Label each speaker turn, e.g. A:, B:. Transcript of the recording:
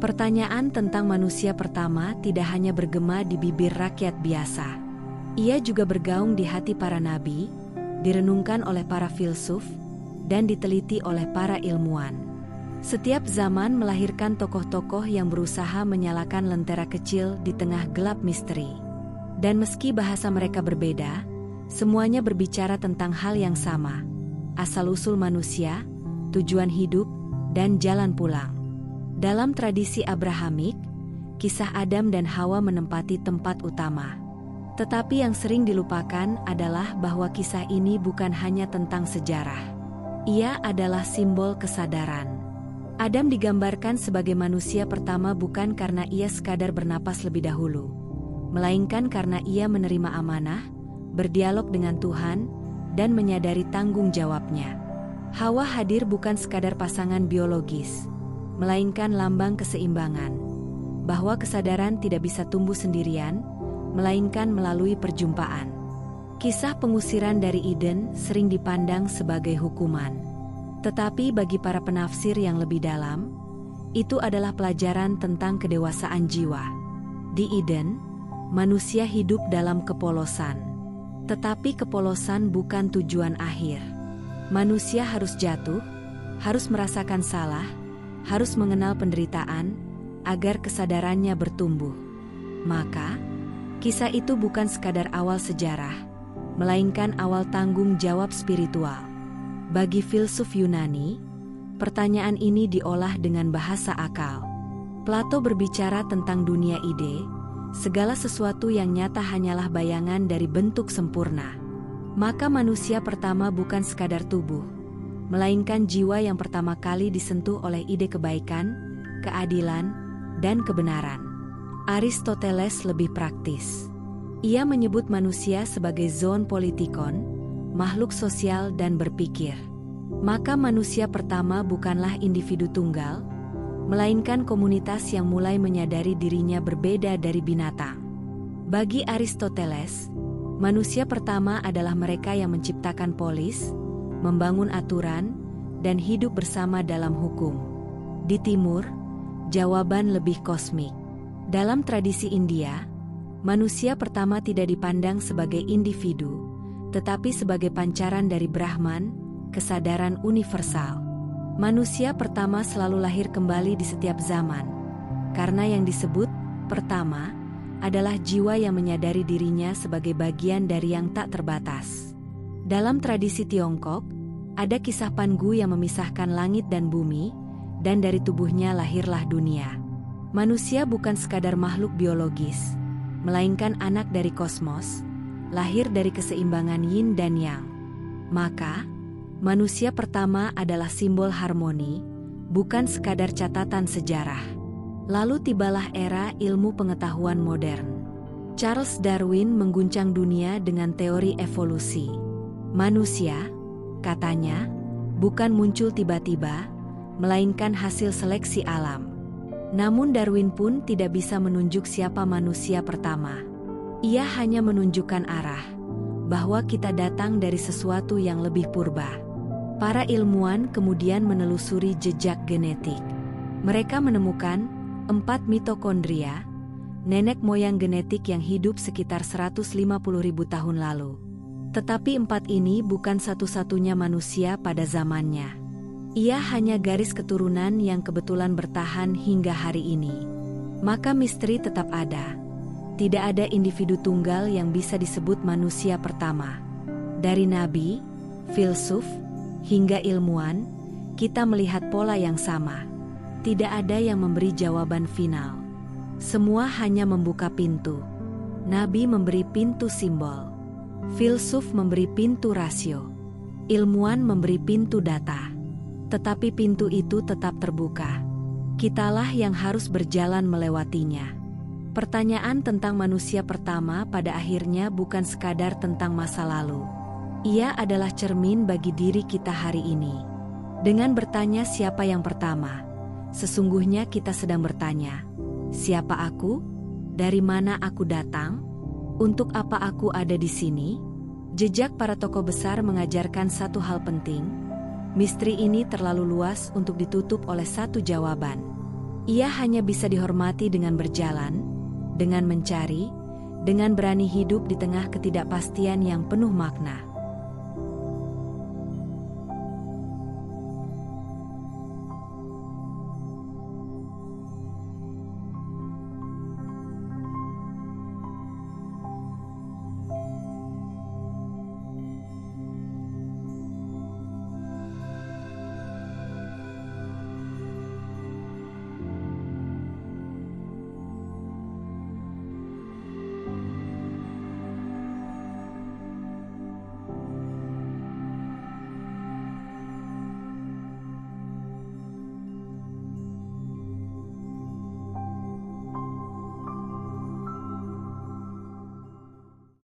A: Pertanyaan tentang manusia pertama tidak hanya bergema di bibir rakyat biasa. Ia juga bergaung di hati para nabi, direnungkan oleh para filsuf, dan diteliti oleh para ilmuwan. Setiap zaman melahirkan tokoh-tokoh yang berusaha menyalakan lentera kecil di tengah gelap misteri. Dan meski bahasa mereka berbeda, semuanya berbicara tentang hal yang sama: asal-usul manusia, tujuan hidup, dan jalan pulang. Dalam tradisi Abrahamik, kisah Adam dan Hawa menempati tempat utama. Tetapi yang sering dilupakan adalah bahwa kisah ini bukan hanya tentang sejarah. Ia adalah simbol kesadaran. Adam digambarkan sebagai manusia pertama bukan karena ia sekadar bernapas lebih dahulu, melainkan karena ia menerima amanah, berdialog dengan Tuhan, dan menyadari tanggung jawabnya. Hawa hadir bukan sekadar pasangan biologis, melainkan lambang keseimbangan, bahwa kesadaran tidak bisa tumbuh sendirian, melainkan melalui perjumpaan. Kisah pengusiran dari Eden sering dipandang sebagai hukuman. Tetapi bagi para penafsir yang lebih dalam, itu adalah pelajaran tentang kedewasaan jiwa. Di Eden, manusia hidup dalam kepolosan. Tetapi kepolosan bukan tujuan akhir. Manusia harus jatuh, harus merasakan salah, harus mengenal penderitaan, agar kesadarannya bertumbuh. Maka, kisah itu bukan sekadar awal sejarah, melainkan awal tanggung jawab spiritual. Bagi filsuf Yunani, pertanyaan ini diolah dengan bahasa akal. Plato berbicara tentang dunia ide, segala sesuatu yang nyata hanyalah bayangan dari bentuk sempurna. Maka manusia pertama bukan sekadar tubuh, melainkan jiwa yang pertama kali disentuh oleh ide kebaikan, keadilan, dan kebenaran. Aristoteles lebih praktis. Ia menyebut manusia sebagai zoon politikon, makhluk sosial dan berpikir. Maka manusia pertama bukanlah individu tunggal, melainkan komunitas yang mulai menyadari dirinya berbeda dari binatang. Bagi Aristoteles, manusia pertama adalah mereka yang menciptakan polis, membangun aturan, dan hidup bersama dalam hukum. Di timur, jawaban lebih kosmik. Dalam tradisi India, manusia pertama tidak dipandang sebagai individu, tetapi sebagai pancaran dari Brahman, kesadaran universal. Manusia pertama selalu lahir kembali di setiap zaman, karena yang disebut pertama adalah jiwa yang menyadari dirinya sebagai bagian dari yang tak terbatas. Dalam tradisi Tiongkok, ada kisah Pangu yang memisahkan langit dan bumi, dan dari tubuhnya lahirlah dunia. Manusia bukan sekadar makhluk biologis, melainkan anak dari kosmos, lahir dari keseimbangan yin dan yang. Maka, manusia pertama adalah simbol harmoni, bukan sekadar catatan sejarah. Lalu tibalah era ilmu pengetahuan modern. Charles Darwin mengguncang dunia dengan teori evolusi. Manusia, katanya, bukan muncul tiba-tiba, melainkan hasil seleksi alam. Namun Darwin pun tidak bisa menunjuk siapa manusia pertama. Ia hanya menunjukkan arah, bahwa kita datang dari sesuatu yang lebih purba. Para ilmuwan kemudian menelusuri jejak genetik. Mereka menemukan 4 mitokondria, nenek moyang genetik yang hidup sekitar 150.000 tahun lalu. Tetapi 4 ini bukan satu-satunya manusia pada zamannya. Ia hanya garis keturunan yang kebetulan bertahan hingga hari ini. Maka misteri tetap ada. Tidak ada individu tunggal yang bisa disebut manusia pertama. Dari nabi, filsuf, hingga ilmuwan, kita melihat pola yang sama. Tidak ada yang memberi jawaban final. Semua hanya membuka pintu. Nabi memberi pintu simbol. Filsuf memberi pintu rasio. Ilmuwan memberi pintu data. Tetapi pintu itu tetap terbuka. Kitalah yang harus berjalan melewatinya. Pertanyaan tentang manusia pertama pada akhirnya bukan sekadar tentang masa lalu. Ia adalah cermin bagi diri kita hari ini. Dengan bertanya siapa yang pertama, sesungguhnya kita sedang bertanya, siapa aku? Dari mana aku datang? Untuk apa aku ada di sini? Jejak para tokoh besar mengajarkan satu hal penting. Misteri ini terlalu luas untuk ditutup oleh satu jawaban. Ia hanya bisa dihormati dengan berjalan, dengan mencari, dengan berani hidup di tengah ketidakpastian yang penuh makna.